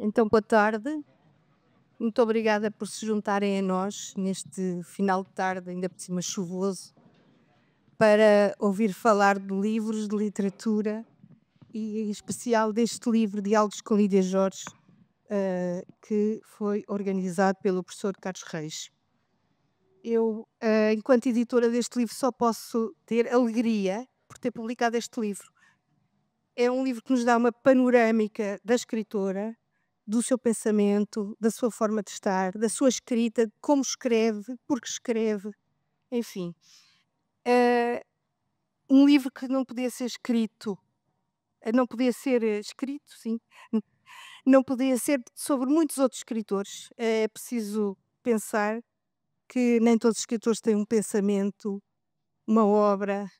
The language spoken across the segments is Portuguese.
Então, boa tarde. Muito obrigada por se juntarem a nós neste final de tarde, ainda por cima chuvoso, para ouvir falar de livros, de literatura e em especial deste livro, Diálogos com Lídia Jorge, que foi organizado pelo professor Carlos Reis. Eu, enquanto editora deste livro, só posso ter alegria por ter publicado este livro. É um livro que nos dá uma panorâmica da escritora, do seu pensamento, da sua forma de estar, da sua escrita, de como escreve, porque escreve, enfim. Um livro que não podia ser escrito, não podia ser escrito, sim, não podia ser sobre muitos outros escritores. É preciso pensar que nem todos os escritores têm um pensamento, uma obra,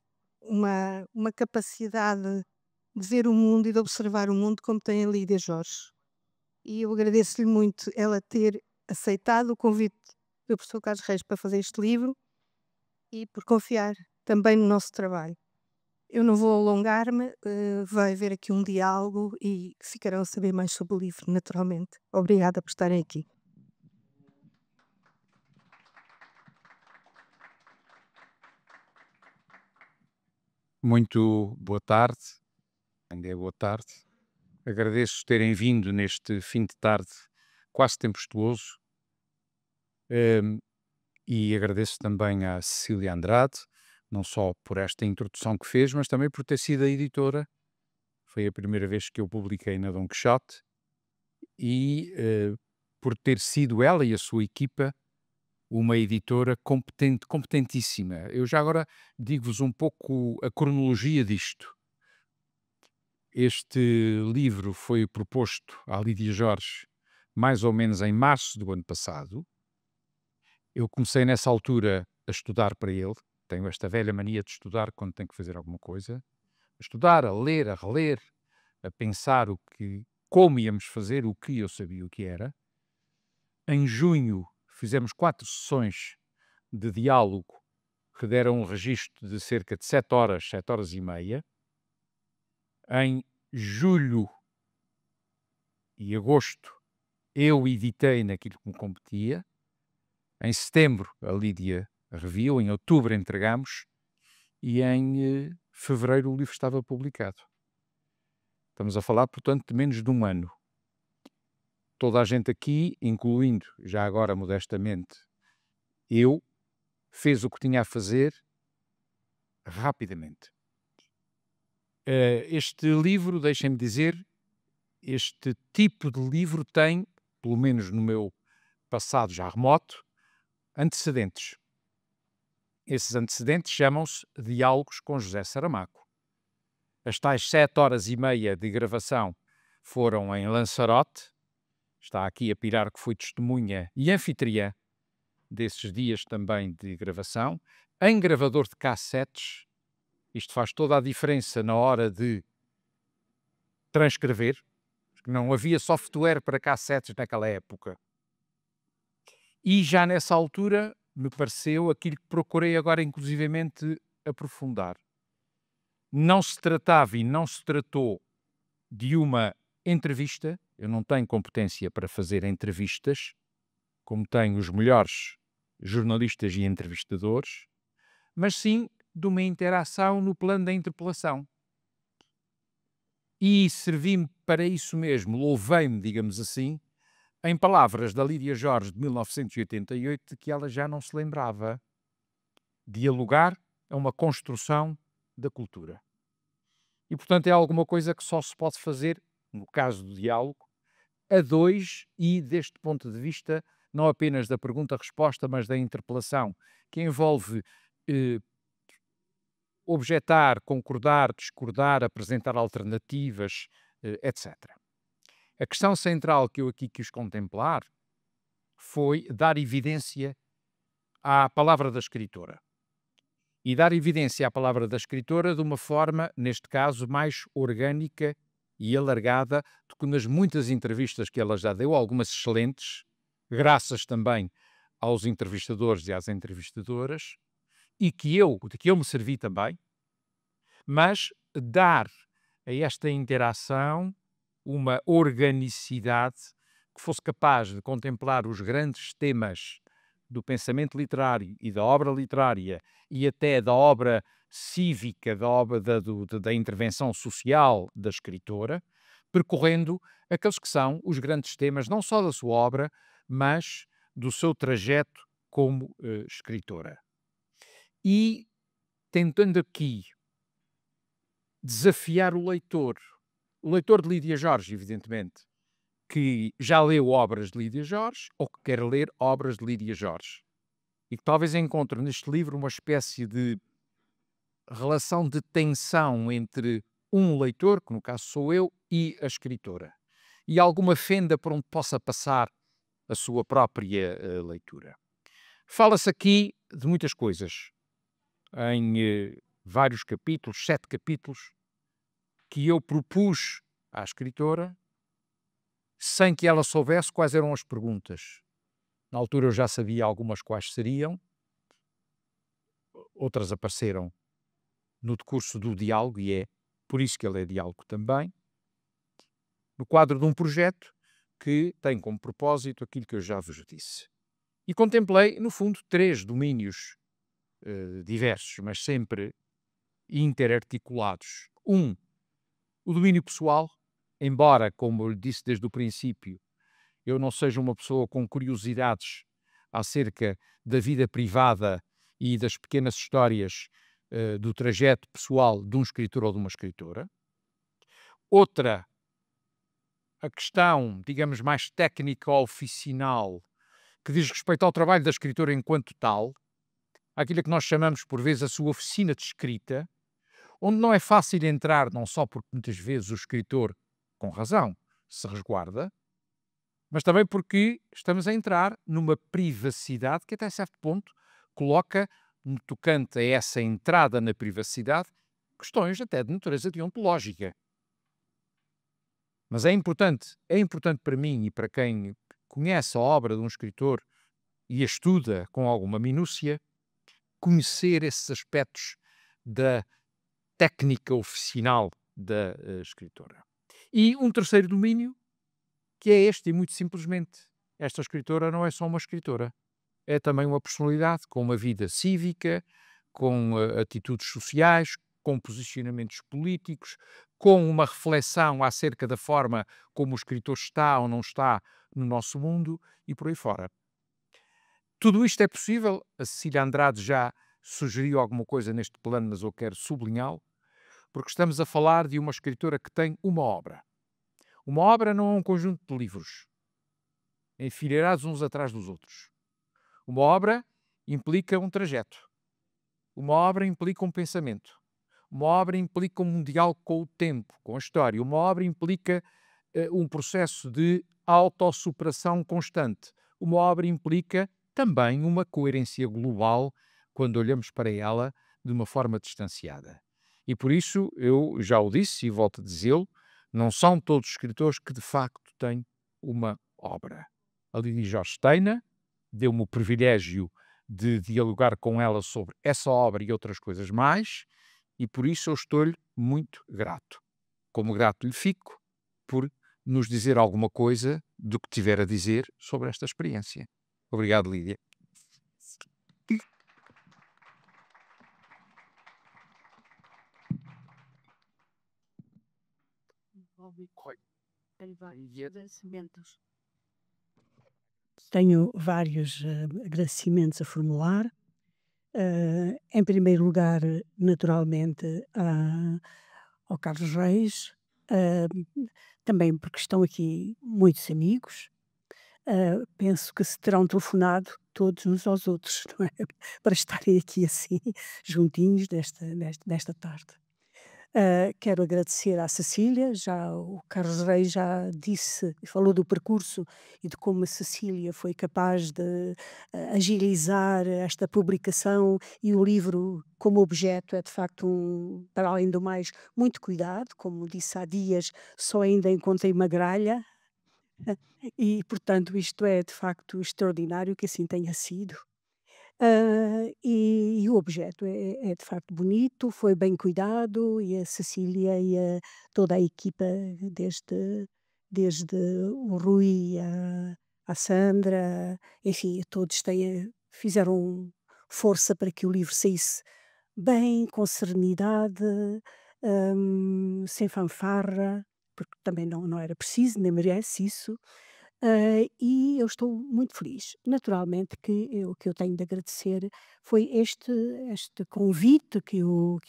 uma capacidade de ver o mundo e de observar o mundo como tem a Lídia Jorge. E eu agradeço-lhe muito ela ter aceitado o convite do professor Carlos Reis para fazer este livro e por confiar também no nosso trabalho. Eu não vou alongar-me, vai haver aqui um diálogo e ficarão a saber mais sobre o livro, naturalmente. Obrigada por estarem aqui. Muito boa tarde, ainda é boa tarde. Agradeço terem vindo neste fim de tarde quase tempestuoso, e agradeço também à Cecília Andrade, não só por esta introdução que fez, mas também por ter sido a editora. Foi a primeira vez que eu publiquei na Dom Quixote e por ter sido ela e a sua equipa uma editora competente, competentíssima. Eu já agora digo-vos um pouco a cronologia disto. Este livro foi proposto à Lídia Jorge mais ou menos em março do ano passado. Eu comecei nessa altura a estudar para ele. Tenho esta velha mania de estudar quando tenho que fazer alguma coisa. A estudar, a ler, a reler, a pensar como íamos fazer, o que eu sabia o que era. Em junho fizemos 4 sessões de diálogo que deram um registro de cerca de 7 horas e meia. Em julho e agosto eu editei naquilo que me competia. Em setembro a Lídia reviu, em outubro entregamos e em fevereiro o livro estava publicado. Estamos a falar, portanto, de menos de um ano. Toda a gente aqui, incluindo, já agora modestamente, eu, fez o que tinha a fazer rapidamente. Este livro, deixem-me dizer, este tipo de livro tem, pelo menos no meu passado já remoto, antecedentes. Esses antecedentes chamam-se Diálogos com José Saramago. As tais 7 horas e meia de gravação foram em Lanzarote. Está aqui a Pilar, que foi testemunha e anfitriã desses dias também de gravação. Em gravador de cassetes, isto faz toda a diferença na hora de transcrever, porque não havia software para cassetes naquela época. E já nessa altura me pareceu aquilo que procurei agora inclusivamente aprofundar. Não se tratava e não se tratou de uma entrevista. Eu não tenho competência para fazer entrevistas, como têm os melhores jornalistas e entrevistadores, mas sim de uma interação no plano da interpelação. E servi-me para isso mesmo, louvei-me, digamos assim, em palavras da Lídia Jorge de 1988, de que ela já não se lembrava. Dialogar é uma construção da cultura. E, portanto, é alguma coisa que só se pode fazer, no caso do diálogo, a dois e, deste ponto de vista, não apenas da pergunta-resposta, mas da interpelação, que envolve objetar, concordar, discordar, apresentar alternativas, etc. A questão central que eu aqui quis contemplar foi dar evidência à palavra da escritora. E dar evidência à palavra da escritora de uma forma, neste caso, mais orgânica e alargada do que nas muitas entrevistas que ela já deu, algumas excelentes, graças também aos entrevistadores e às entrevistadoras, e de que eu me servi também, mas dar a esta interação uma organicidade que fosse capaz de contemplar os grandes temas do pensamento literário e da obra literária e até da obra cívica, da obra da intervenção social da escritora, percorrendo aqueles que são os grandes temas, não só da sua obra, mas do seu trajeto como escritora. E tentando aqui desafiar o leitor de Lídia Jorge, evidentemente, que já leu obras de Lídia Jorge ou que quer ler obras de Lídia Jorge. E que talvez encontre neste livro uma espécie de relação de tensão entre um leitor, que no caso sou eu, e a escritora. E alguma fenda por onde possa passar a sua própria leitura. Fala-se aqui de muitas coisas, em vários capítulos, 7 capítulos, que eu propus à escritora, sem que ela soubesse quais eram as perguntas. Na altura eu já sabia algumas quais seriam, outras apareceram no decurso do diálogo, e é por isso que ele é diálogo também, no quadro de um projeto que tem como propósito aquilo que eu já vos disse. E contemplei, no fundo, 3 domínios diversos, mas sempre interarticulados. O domínio pessoal, embora, como eu lhe disse desde o princípio, eu não seja uma pessoa com curiosidades acerca da vida privada e das pequenas histórias do trajeto pessoal de um escritor ou de uma escritora. Outra, a questão, digamos, mais técnica ou oficinal, que diz respeito ao trabalho da escritora enquanto tal, aquilo que nós chamamos por vezes a sua oficina de escrita, onde não é fácil entrar, não só porque muitas vezes o escritor, com razão, se resguarda, mas também porque estamos a entrar numa privacidade que até certo ponto coloca, no tocante a essa entrada na privacidade, questões até de natureza deontológica. Mas é importante para mim e para quem conhece a obra de um escritor e a estuda com alguma minúcia, conhecer esses aspectos da técnica oficinal da escritora. E um terceiro domínio, que é este, e muito simplesmente, esta escritora não é só uma escritora, é também uma personalidade com uma vida cívica, com atitudes sociais, com posicionamentos políticos, com uma reflexão acerca da forma como o escritor está ou não está no nosso mundo e por aí fora. Tudo isto é possível, a Cecília Andrade já sugeriu alguma coisa neste plano, mas eu quero sublinhá-lo, porque estamos a falar de uma escritora que tem uma obra. Uma obra não é um conjunto de livros, enfileirados uns atrás dos outros. Uma obra implica um trajeto. Uma obra implica um pensamento. Uma obra implica um diálogo com o tempo, com a história. Uma obra implica um processo de autossuperação constante. Uma obra implica também uma coerência global quando olhamos para ela de uma forma distanciada. E por isso, eu já o disse e volto a dizê-lo, não são todos os escritores que de facto têm uma obra. A Lídia Jorge Steina deu-me o privilégio de dialogar com ela sobre essa obra e outras coisas mais, e por isso eu estou-lhe muito grato. Como grato lhe fico por nos dizer alguma coisa do que tiver a dizer sobre esta experiência. Obrigado, Lídia. Tenho vários agradecimentos a formular. Em primeiro lugar, naturalmente, ao Carlos Reis, também porque estão aqui muitos amigos. Penso que se terão telefonado todos uns aos outros, não é? Para estarem aqui assim, juntinhos nesta tarde. Quero agradecer à Cecília, já o Carlos Reis já disse, falou do percurso e de como a Cecília foi capaz de agilizar esta publicação, e o livro como objeto é de facto, para além do mais, muito cuidado, como disse há dias, só ainda encontrei uma gralha, e portanto isto é de facto extraordinário que assim tenha sido. E o objeto é de facto bonito, foi bem cuidado, e a Cecília e toda a equipa deste desde o Rui à Sandra, enfim, todos fizeram força para que o livro saísse bem, com serenidade, sem fanfarra, porque também não era preciso, nem merece isso. E eu estou muito feliz. Naturalmente o que eu tenho de agradecer foi este convite que o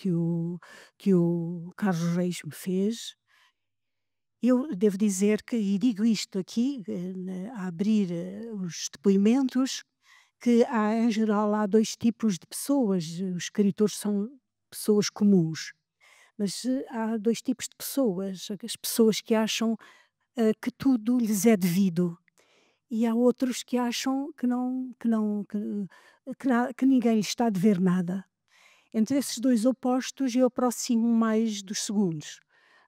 Carlos Reis me fez. Eu devo dizer que, e digo isto aqui, a abrir os depoimentos, que em geral há dois tipos de pessoas. Os escritores são pessoas comuns, mas há dois tipos de pessoas: as pessoas que acham que tudo lhes é devido, e há outros que acham que ninguém lhes está a dever nada. Entre esses 2 opostos, eu aproximo mais dos segundos.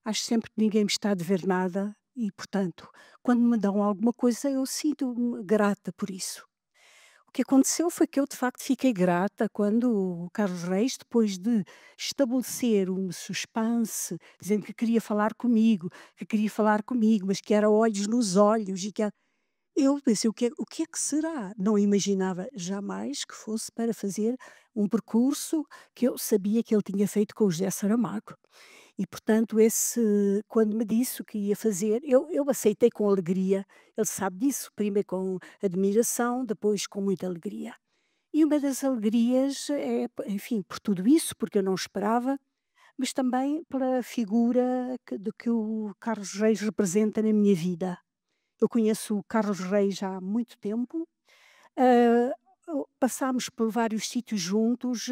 Acho sempre que ninguém me está a dever nada e, portanto, quando me dão alguma coisa, eu sinto-me grata por isso. O que aconteceu foi que eu, de facto, fiquei grata quando o Carlos Reis, depois de estabelecer um suspense, dizendo que queria falar comigo, mas que era olhos nos olhos e que eu pensei: "O que é que será?". Não imaginava jamais que fosse para fazer um percurso que eu sabia que ele tinha feito com o José Saramago. E, portanto, quando me disse o que ia fazer, eu aceitei com alegria. Ele sabe disso, primeiro com admiração, depois com muita alegria. E uma das alegrias é, enfim, por tudo isso, porque eu não esperava, mas também pela figura que o Carlos Reis representa na minha vida. Eu conheço o Carlos Reis há muito tempo, ah, passámos por vários sítios juntos,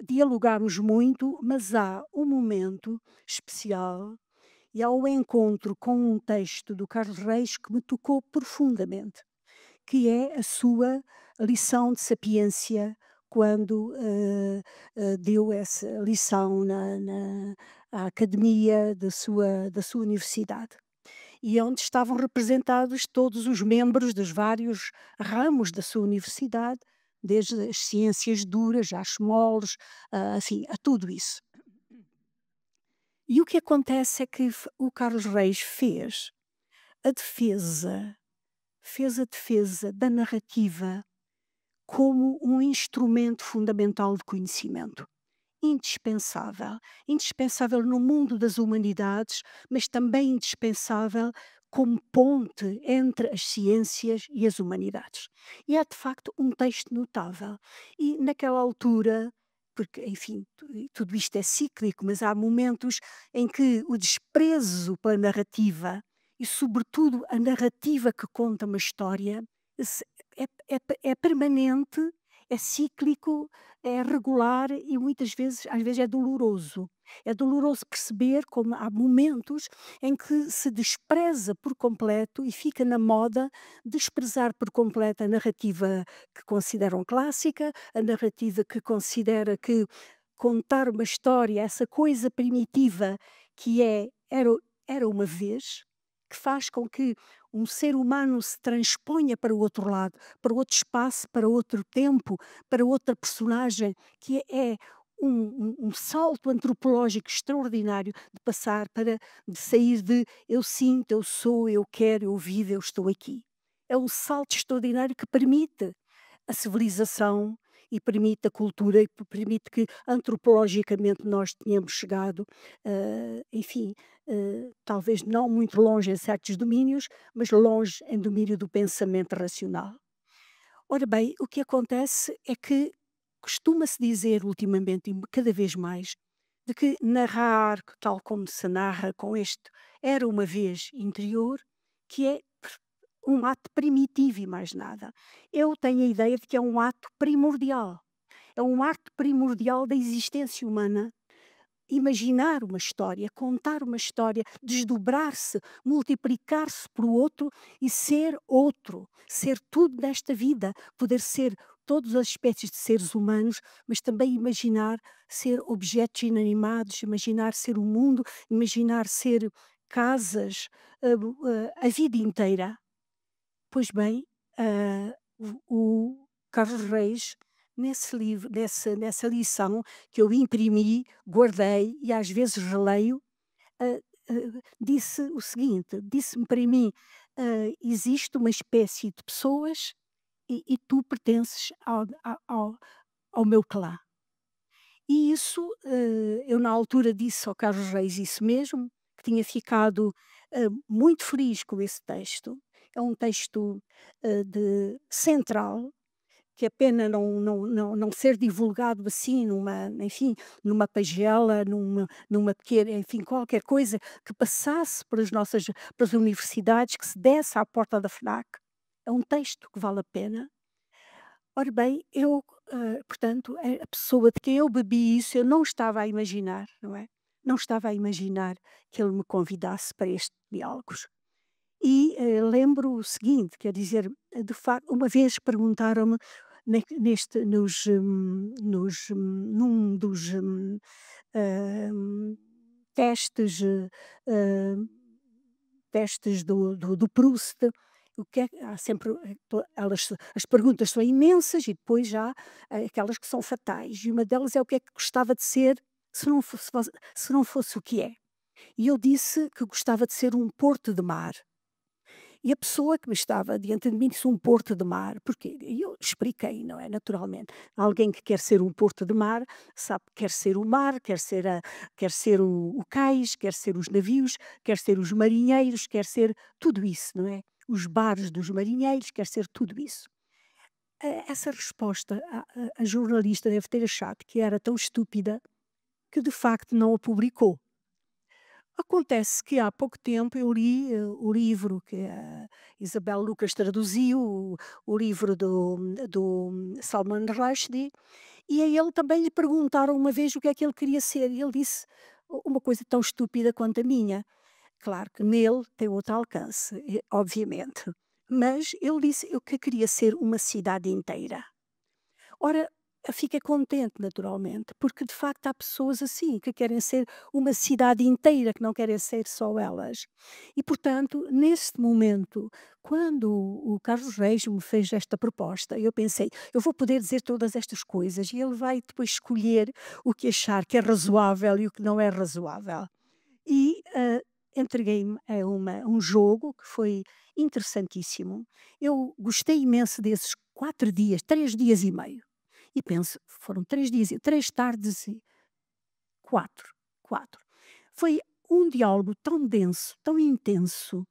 dialogámos muito, mas há um momento especial e há um encontro com um texto do Carlos Reis que me tocou profundamente, que é a sua lição de sapiência quando deu essa lição à academia da sua universidade, e onde estavam representados todos os membros dos vários ramos da sua universidade, desde as ciências duras às moles, assim, a tudo isso. E o que acontece é que o Carlos Reis a defesa, fez a defesa da narrativa como um instrumento fundamental de conhecimento. Indispensável. Indispensável no mundo das humanidades, mas também indispensável como ponte entre as ciências e as humanidades. E é de facto um texto notável. E naquela altura, porque enfim, tudo isto é cíclico, mas há momentos em que o desprezo pela narrativa e sobretudo a narrativa que conta uma história se- é permanente, é cíclico, é regular e muitas vezes, às vezes é doloroso. É doloroso perceber como há momentos em que se despreza por completo e fica na moda desprezar por completo a narrativa que consideram clássica, a narrativa que considera que contar uma história, essa coisa primitiva que era uma vez, que faz com que um ser humano se transponha para o outro lado, para outro espaço, para outro tempo, para outra personagem, que é um salto antropológico extraordinário de passar de sair de eu sinto, eu sou, eu quero, eu vivo, eu estou aqui. É um salto extraordinário que permite a civilização e permite a cultura e permite que antropologicamente nós tenhamos chegado, enfim, talvez não muito longe em certos domínios, mas longe em domínio do pensamento racional. Ora bem, o que acontece é que costuma-se dizer ultimamente, e cada vez mais, de que narrar, tal como se narra com este era uma vez interior, que é um ato primitivo e mais nada. Eu tenho a ideia de que é um ato primordial. É um ato primordial da existência humana. Imaginar uma história, contar uma história, desdobrar-se, multiplicar-se para o outro, ser tudo nesta vida, poder ser todas as espécies de seres humanos, mas também imaginar ser objetos inanimados, imaginar ser o mundo, imaginar ser casas, a vida inteira. Pois bem, o Carlos Reis, nesse livro, nessa lição que eu imprimi, guardei e às vezes releio, disse o seguinte, disse-me para mim: "Existe uma espécie de pessoas e tu pertences ao meu clã". E isso, eu na altura disse ao Carlos Reis isso mesmo, que tinha ficado, muito feliz com esse texto. É um texto, de central, que é pena não ser divulgado assim enfim, numa pagela, numa pequena, enfim, qualquer coisa que passasse pelas universidades, que se desse à porta da FNAC. É um texto que vale a pena. Ora bem, portanto, a pessoa de quem eu bebi isso, eu não estava a imaginar, não é? Não estava a imaginar que ele me convidasse para estes diálogos. E, lembro o seguinte, quer dizer, de facto, uma vez perguntaram-me num dos hum, testes, testes do Proust, o que é há sempre, as perguntas são imensas e depois já aquelas que são fatais, e uma delas é: "O que é que gostava de ser se não fosse o que é?". E eu disse que gostava de ser um porto de mar. E a pessoa que me estava diante de mim disse: "Um porto de mar", porquê? E eu expliquei, não é, naturalmente. Alguém que quer ser um porto de mar, sabe que quer ser o mar, quer ser o cais, quer ser os navios, quer ser os marinheiros, quer ser tudo isso, não é? Os bares dos marinheiros, quer ser tudo isso. Essa resposta a jornalista deve ter achado que era tão estúpida que de facto não a publicou. Acontece que há pouco tempo eu li, o livro que a Isabel Lucas traduziu, o livro do Salman Rushdie, e a ele também lhe perguntaram uma vez o que é que ele queria ser, e ele disse uma coisa tão estúpida quanto a minha. Claro que nele tem outro alcance, obviamente, mas ele disse eu que queria ser uma cidade inteira. Ora, fiquei contente naturalmente, porque de facto há pessoas assim, que querem ser uma cidade inteira, que não querem ser só elas. E portanto, neste momento, quando o Carlos Reis me fez esta proposta, eu pensei: "Eu vou poder dizer todas estas coisas", e ele vai depois escolher o que achar que é razoável e o que não é razoável. E, entreguei-me a um jogo que foi interessantíssimo. Eu gostei imenso desses 4 dias, 3 dias e meio. E penso, foram 3 dias e 3 tardes e 4, 4. Foi um diálogo tão denso, tão intenso.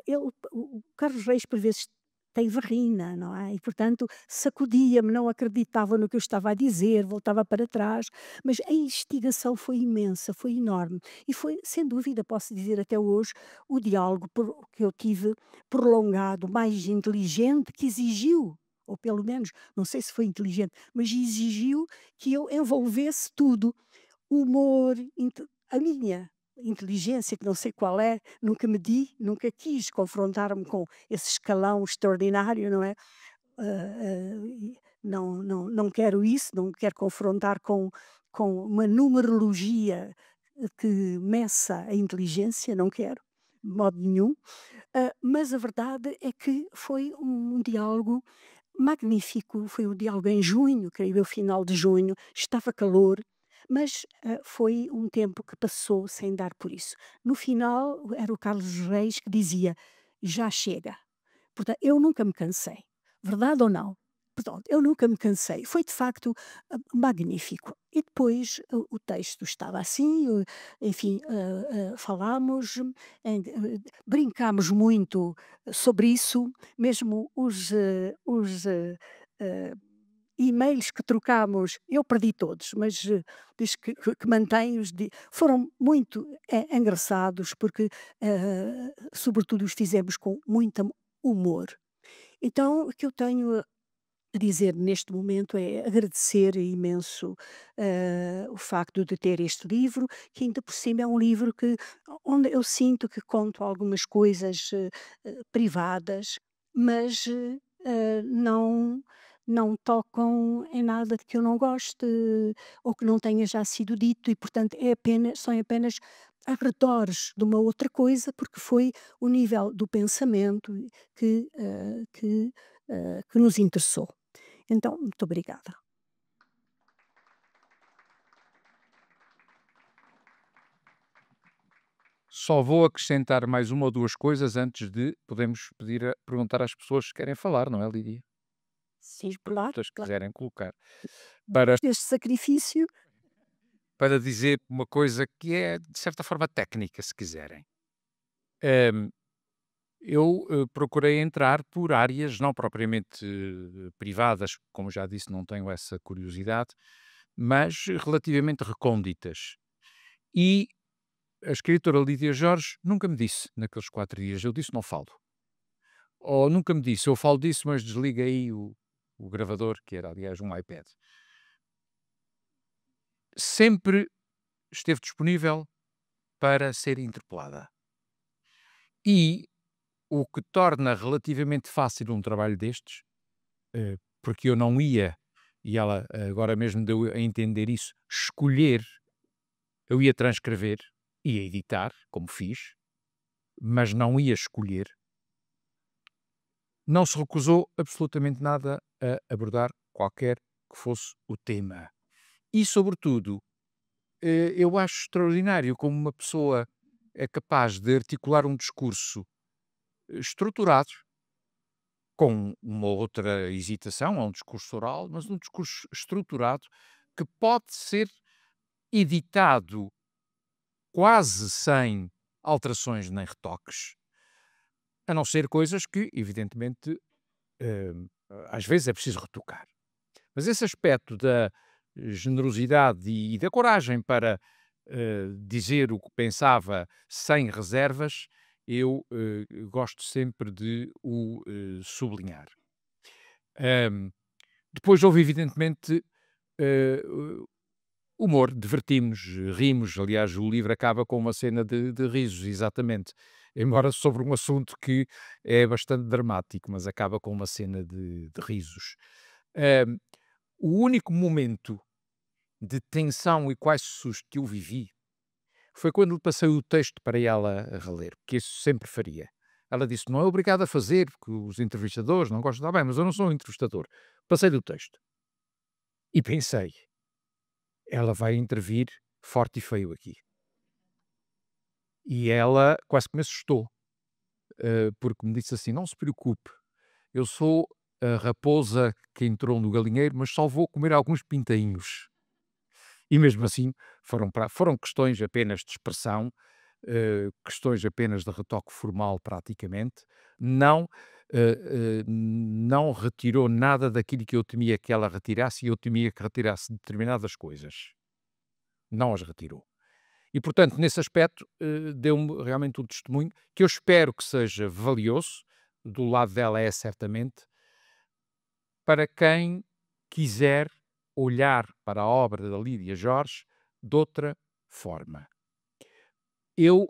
Ele o Carlos Reis por vezes tem verrina, não é, e portanto sacudia-me, não acreditava no que eu estava a dizer, voltava para trás, mas a instigação foi imensa, foi enorme e foi, sem dúvida, posso dizer até hoje, o diálogo que eu tive prolongado, mais inteligente, que exigiu, ou pelo menos, não sei se foi inteligente, mas exigiu que eu envolvesse tudo. Humor, a minha inteligência, que não sei qual é, nunca medi, nunca quis confrontar-me com esse escalão extraordinário, não é? Não quero isso, não quero confrontar com uma numerologia que meça a inteligência, não quero, de modo nenhum. Mas a verdade é que foi um diálogo magnífico, foi um diálogo em junho, creio eu, final de junho, estava calor, mas, foi um tempo que passou sem dar por isso. No final, era o Carlos Reis que dizia: "Já chega". Portanto, eu nunca me cansei, verdade ou não? Pronto, eu nunca me cansei. Foi de facto, magnífico. E depois o texto estava assim, enfim, falámos, brincámos muito sobre isso, mesmo os e-mails que trocámos, eu perdi todos, mas diz que mantenho-os, foram muito engraçados, porque, sobretudo, os fizemos com muito humor. Então, o que eu tenho a dizer neste momento é agradecer imenso, o facto de ter este livro, que ainda por cima é um livro onde eu sinto que conto algumas coisas, privadas, mas, não tocam em nada de que eu não goste, ou que não tenha já sido dito, e portanto são apenas arredores de uma outra coisa, porque foi o nível do pensamento que nos interessou. Então, muito obrigada. Só vou acrescentar mais uma ou duas coisas antes de podemos perguntar às pessoas se querem falar, não é, Lídia? Sim, As claro, perguntas que claro. quiserem colocar. Para, Este sacrifício, para dizer uma coisa que é, de certa forma, técnica, se quiserem. Ahm, eu procurei entrar por áreas não propriamente privadas, como já disse, não tenho essa curiosidade, mas relativamente recônditas. E a escritora Lídia Jorge nunca me disse, naqueles 4 dias, eu disse não falo. Ou nunca me disse, eu falo disso, mas desliga aí o gravador, que era aliás um iPad. Sempre esteve disponível para ser interpelada. E o que torna relativamente fácil um trabalho destes, porque eu não ia, e ela agora mesmo deu a entender isso, escolher, eu ia transcrever, ia editar, como fiz, mas não ia escolher. Não se recusou absolutamente nada a abordar qualquer que fosse o tema. E, sobretudo, eu acho extraordinário como uma pessoa é capaz de articular um discurso estruturado, com uma outra hesitação, é um discurso oral, mas um discurso estruturado que pode ser editado quase sem alterações nem retoques, a não ser coisas que, evidentemente, eh, às vezes é preciso retocar. Mas esse aspecto da generosidade e da coragem para dizer o que pensava sem reservas, eu gosto sempre de o sublinhar. Ahm, Depois houve, evidentemente, eh, humor, divertimos, rimos. Aliás, o livro acaba com uma cena de risos, exatamente. Embora sobre um assunto que é bastante dramático, mas acaba com uma cena de risos. Ahm, o único momento de tensão e quase susto que eu vivi foi quando lhe passei o texto para ela a reler, porque isso sempre faria. Ela disse: não é obrigado a fazer, porque os entrevistadores não gostam. Está bem, mas eu não sou um entrevistador. Passei-lhe o texto e pensei: ela vai intervir forte e feio aqui. E ela quase que me assustou, porque me disse assim: não se preocupe, eu sou a raposa que entrou no galinheiro, mas só vou comer alguns pintainhos. E mesmo assim foram questões apenas de expressão, questões apenas de retoque formal praticamente, não, não retirou nada daquilo que eu temia que ela retirasse e eu temia que retirasse determinadas coisas. Não as retirou. E portanto, nesse aspecto, deu-me realmente um testemunho que eu espero que seja valioso, do lado dela é certamente, para quem quiser olhar para a obra da Lídia Jorge de outra forma. Eu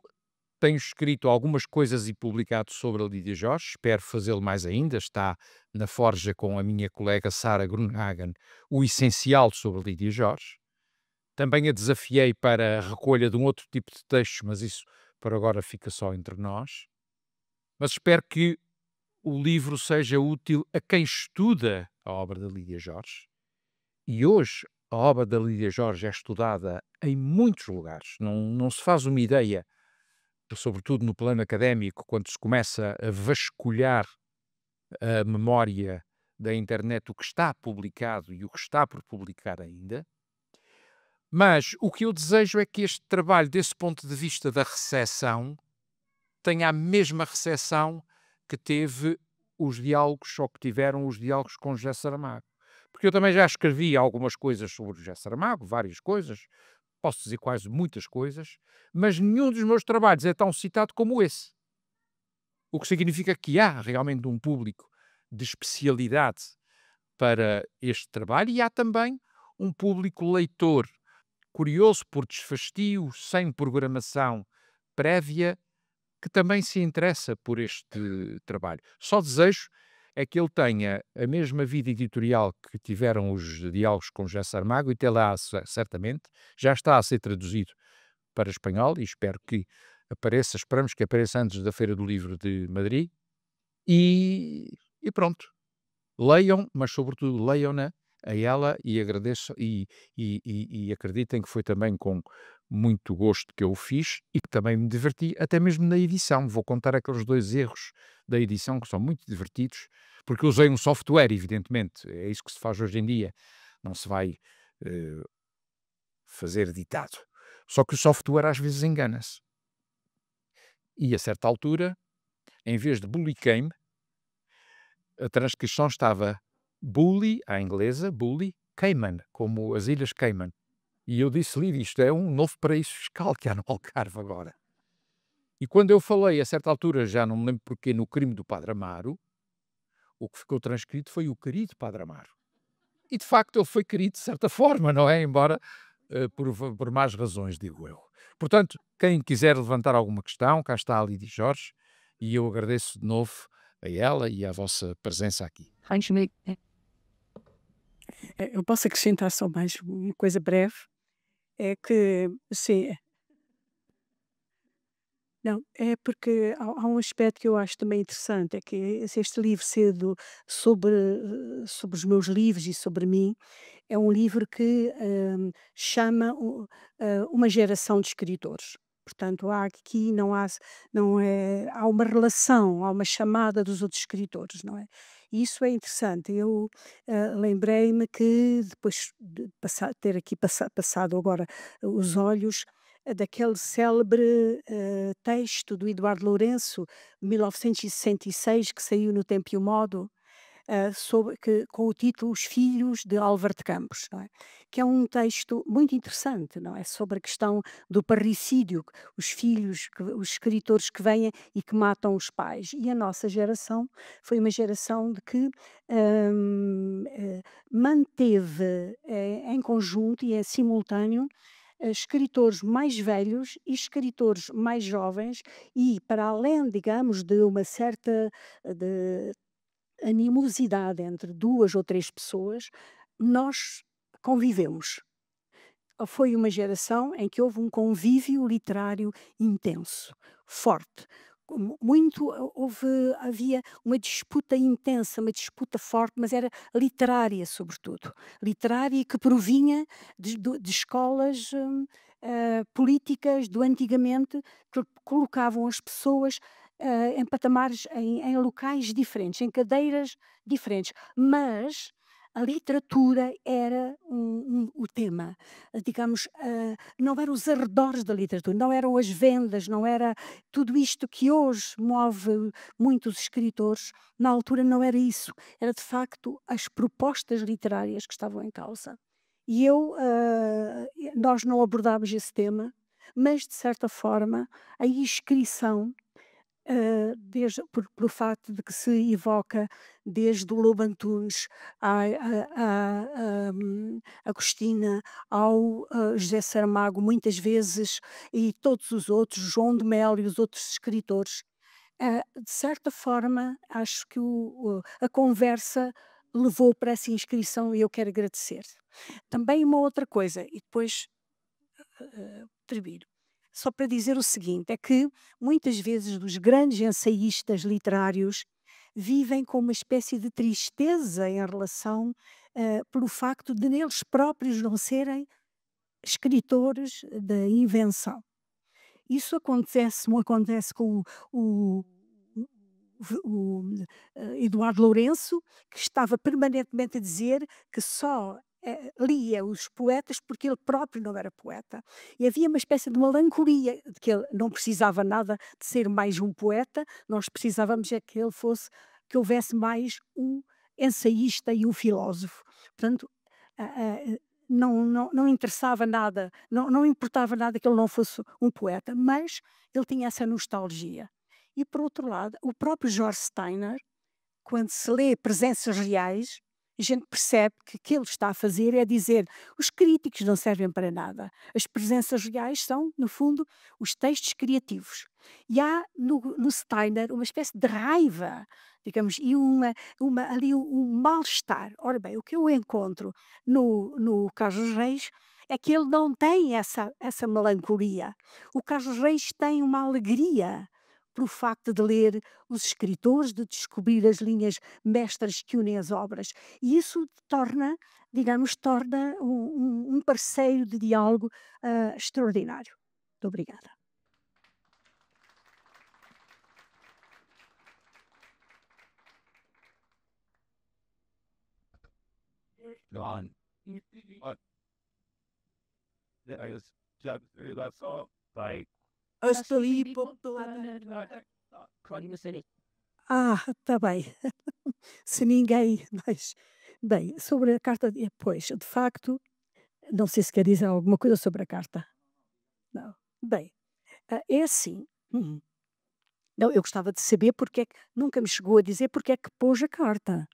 tenho escrito algumas coisas e publicado sobre a Lídia Jorge, espero fazê-lo mais ainda, está na forja com a minha colega Sara Grunhagen, o essencial sobre a Lídia Jorge. Também a desafiei para a recolha de um outro tipo de textos, mas isso por agora fica só entre nós. Mas espero que o livro seja útil a quem estuda a obra da Lídia Jorge. E hoje a obra da Lídia Jorge é estudada em muitos lugares. Não se faz uma ideia, sobretudo no plano académico, quando se começa a vasculhar a memória da internet, o que está publicado e o que está por publicar ainda. Mas o que eu desejo é que este trabalho, desse ponto de vista da recepção, tenha a mesma recepção que teve os diálogos, ou que tiveram os diálogos com José Saramago. Porque eu também já escrevi algumas coisas sobre José Saramago, várias coisas, posso dizer quase muitas coisas, mas nenhum dos meus trabalhos é tão citado como esse. O que significa que há realmente um público de especialidade para este trabalho e há também um público leitor curioso por desfastio, sem programação prévia, que também se interessa por este trabalho. Só desejo é que ele tenha a mesma vida editorial que tiveram os diálogos com José Saramago, e até lá, certamente, já está a ser traduzido para espanhol e espero que apareça, esperamos que apareça antes da Feira do Livro de Madrid, e pronto. Leiam, mas sobretudo leiam-na a ela e agradeço e acreditem que foi também com muito gosto que eu o fiz e que também me diverti, até mesmo na edição. Vou contar aqueles 2 erros da edição que são muito divertidos, porque eu usei um software, evidentemente, é isso que se faz hoje em dia, não se vai, eh, fazer ditado. Só que o software às vezes engana-se. E a certa altura, em vez de bully came, a transcrição estava bully, à inglesa, bully, Cayman, como as Ilhas Cayman. E eu disse-lhe isto é um novo paraíso fiscal que há no Algarve agora. E quando eu falei, a certa altura, já não me lembro porquê, no crime do Padre Amaro, o que ficou transcrito foi o querido Padre Amaro. E de facto ele foi querido de certa forma, não é? Embora por más razões, digo eu. Portanto, quem quiser levantar alguma questão, cá está a Lídia Jorge, e eu agradeço de novo a ela e à vossa presença aqui. Eu posso acrescentar só mais uma coisa breve, é que sim, não, é porque há um aspecto que eu acho também interessante, é que este livro cedo sobre os meus livros e sobre mim, é um livro que, chama uma geração de escritores. Portanto, há aqui não é há uma relação, há uma chamada dos outros escritores, não é? E isso é interessante. Eu, lembrei-me que depois de ter aqui passado agora os olhos, daquele célebre, texto do Eduardo Lourenço, de 1966, que saiu no Tempo e o Modo, com o título Os Filhos de Álvaro de Campos, não é? Que é um texto muito interessante, não é? Sobre a questão do parricídio, os filhos, os escritores que vêm e que matam os pais. E a nossa geração foi uma geração de que manteve em conjunto e em simultâneo escritores mais velhos e escritores mais jovens e para além, digamos, de uma certa de animosidade entre 2 ou 3 pessoas, nós convivemos. Foi uma geração em que houve um convívio literário intenso, forte. Muito havia uma disputa intensa, uma disputa forte, mas era literária sobretudo. Literária que provinha de escolas, políticas do antigamente, que colocavam as pessoas, em patamares, em locais diferentes, em cadeiras diferentes, mas a literatura era o tema. Digamos, não eram os arredores da literatura, não eram as vendas, não era tudo isto que hoje move muitos escritores, na altura não era isso, era de facto as propostas literárias que estavam em causa. E nós não abordámos esse tema, mas de certa forma a inscrição, pelo facto de que se evoca desde o Lobo Antunes, Agostina, ao José Saramago, muitas vezes, e todos os outros, João de Mel e os outros escritores. De certa forma, acho que a conversa levou para essa inscrição e eu quero agradecer. Também uma outra coisa, e depois termino. Só para dizer o seguinte, é que muitas vezes os grandes ensaístas literários vivem com uma espécie de tristeza em relação, pelo facto de eles próprios não serem escritores da invenção. Isso acontece com Eduardo Lourenço, que estava permanentemente a dizer que só lia os poetas porque ele próprio não era poeta. E havia uma espécie de melancolia, de que ele não precisava nada de ser mais um poeta, nós precisávamos é que houvesse mais um ensaísta e um filósofo. Portanto, não interessava nada, não importava nada que ele não fosse um poeta, mas ele tinha essa nostalgia. E por outro lado, o próprio George Steiner, quando se lê Presenças Reais, a gente percebe que o que ele está a fazer é dizer: os críticos não servem para nada. As presenças reais são, no fundo, os textos criativos. E há no Steiner uma espécie de raiva, digamos, e ali um mal-estar. Ora bem, o que eu encontro no Carlos Reis é que ele não tem essa melancolia. O Carlos Reis tem uma alegria pelo facto de ler os escritores, de descobrir as linhas mestras que unem as obras. E isso torna, digamos, torna um parceiro de diálogo extraordinário. Muito obrigada. Gone. Like, Estou ali, Está bem. Se ninguém mais. Bem, sobre a carta, pois, de facto, não sei se quer dizer alguma coisa sobre a carta. Não. Bem, é assim. Não, eu gostava de saber porque é que nunca me chegou a dizer porque é que pôs a carta.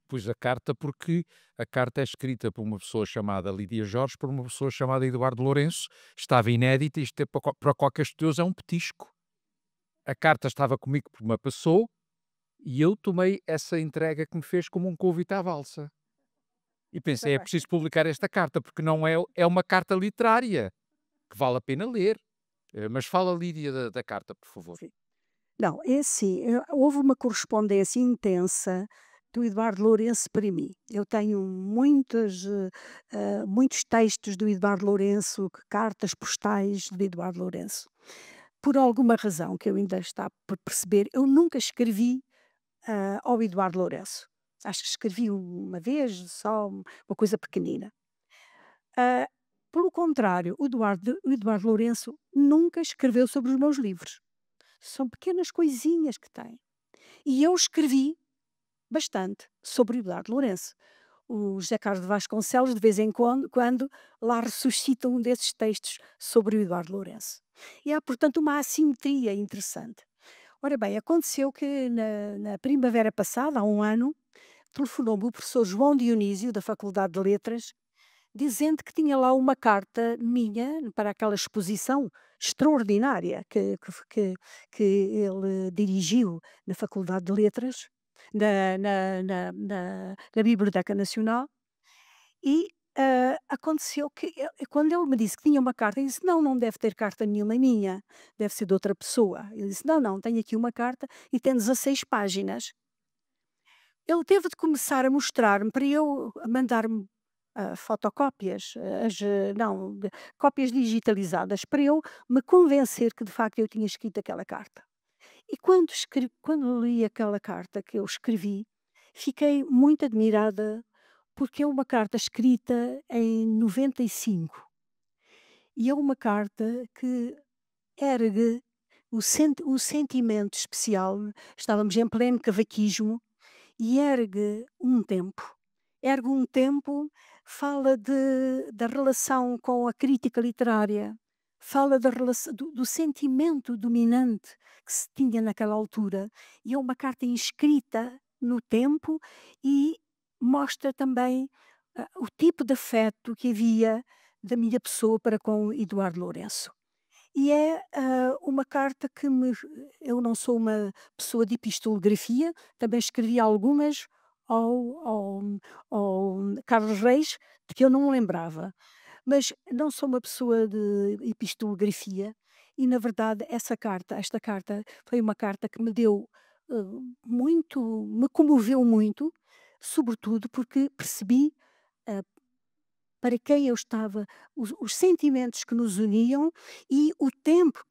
Pus a carta porque a carta é escrita por uma pessoa chamada Lídia Jorge, por uma pessoa chamada Eduardo Lourenço, estava inédita, isto é para qualquer estudioso é um petisco. A carta estava comigo por uma pessoa e eu tomei essa entrega que me fez como um convite à valsa. E pensei, é bem. preciso publicar esta carta, porque não é uma carta literária, que vale a pena ler. Mas fala, Lídia, da carta, por favor. Sim. Não, é assim, houve uma correspondência intensa do Eduardo Lourenço para mim. Eu tenho muitos textos do Eduardo Lourenço, cartas postais do Eduardo Lourenço. Por alguma razão que eu ainda está por perceber, eu nunca escrevi ao Eduardo Lourenço. Acho que escrevi uma vez, só uma coisa pequenina. Ah, Pelo contrário, o Eduardo Lourenço nunca escreveu sobre os meus livros. São pequenas coisinhas que tem. E eu escrevi bastante sobre o Eduardo Lourenço. O José Carlos de Vasconcelos, de vez em quando lá ressuscita um desses textos sobre o Eduardo Lourenço. E há, portanto, uma assimetria interessante. Ora bem, aconteceu que na primavera passada, há um ano, telefonou-me o professor João Dionísio, da Faculdade de Letras, dizendo que tinha lá uma carta minha para aquela exposição extraordinária que ele dirigiu na Faculdade de Letras, na Biblioteca Nacional, e aconteceu que quando ele me disse que tinha uma carta, eu disse: Não, não deve ter carta nenhuma minha, deve ser de outra pessoa. Ele disse: Não, não, tenho aqui uma carta e tem 16 páginas. Ele teve de começar a mostrar-me para eu mandar-me fotocópias, não, cópias digitalizadas, para eu me convencer que de facto eu tinha escrito aquela carta. E quando li aquela carta que eu escrevi, fiquei muito admirada, porque é uma carta escrita em 95 e é uma carta que ergue um sentimento especial. Estávamos em pleno cavaquismo e ergue um tempo, fala da relação com a crítica literária, fala do sentimento dominante que se tinha naquela altura, e é uma carta inscrita no tempo e mostra também o tipo de afeto que havia da minha pessoa para com Eduardo Lourenço. E é uma carta que eu não sou uma pessoa de epistolografia, também escrevi algumas ao Carlos Reis, de que eu não me lembrava, mas não sou uma pessoa de epistolografia e, na verdade, esta carta foi uma carta que me deu me comoveu muito, sobretudo porque percebi ah, para quem eu estava, os sentimentos que nos uniam e o tempo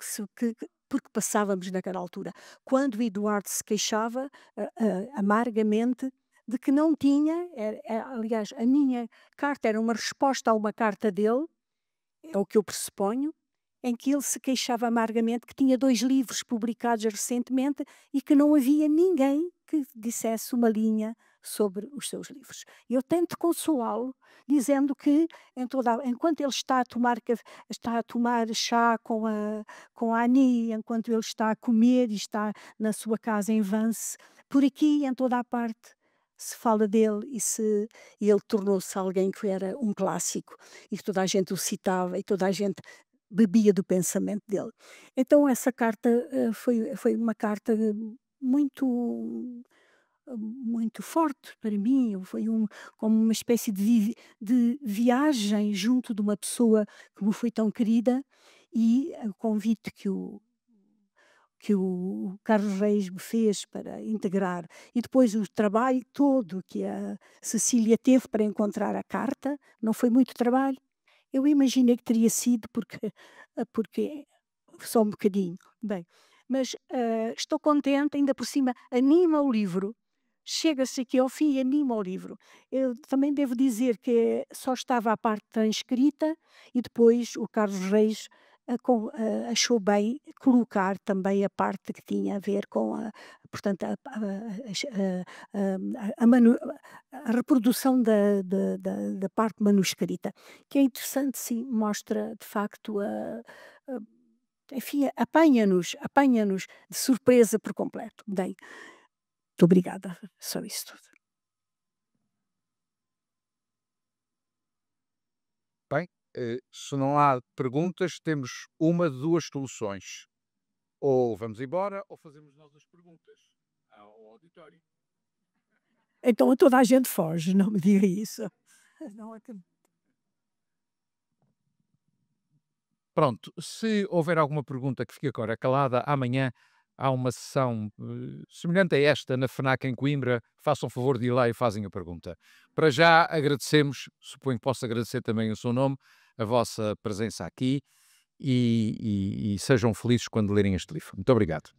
porque passávamos naquela altura. Quando o Eduardo se queixava amargamente de que não tinha, aliás, a minha carta era uma resposta a uma carta dele, é o que eu pressuponho, em que ele se queixava amargamente que tinha 2 livros publicados recentemente e que não havia ninguém que dissesse uma linha sobre os seus livros. E eu tento consolá-lo, dizendo que enquanto ele está a tomar chá com a Ani, enquanto ele está a comer e está na sua casa em Vance, por aqui, em toda a parte, se fala dele e ele tornou-se alguém que era um clássico e que toda a gente o citava e toda a gente bebia do pensamento dele. Então essa carta foi uma carta muito forte para mim, foi como uma espécie de viagem junto de uma pessoa que me foi tão querida, e o convite que o Carlos Reis me fez para integrar, e depois o trabalho todo que a Cecília teve para encontrar a carta, não foi muito trabalho. Eu imaginei que teria sido porque só um bocadinho. Bem, mas, estou contente, ainda por cima anima o livro, chega-se aqui ao fim e anima o livro. Eu também devo dizer que só estava a parte transcrita e depois o Carlos Reis, achou bem colocar também a parte que tinha a ver com portanto, a manu a reprodução da parte manuscrita, que é interessante, sim, mostra de facto a enfim, apanha-nos de surpresa por completo. Bem, muito obrigada, só isso tudo. Bem, se não há perguntas, temos uma de duas soluções. Ou vamos embora, ou fazemos nós as perguntas ao auditório. Então toda a gente foge, não me diga isso. Não acredito. Pronto, se houver alguma pergunta que fique agora calada, amanhã há uma sessão semelhante a esta na FNAC em Coimbra. Façam favor de ir lá e fazem a pergunta. Para já agradecemos, suponho que posso agradecer também o seu nome, a vossa presença aqui e sejam felizes quando lerem este livro. Muito obrigado.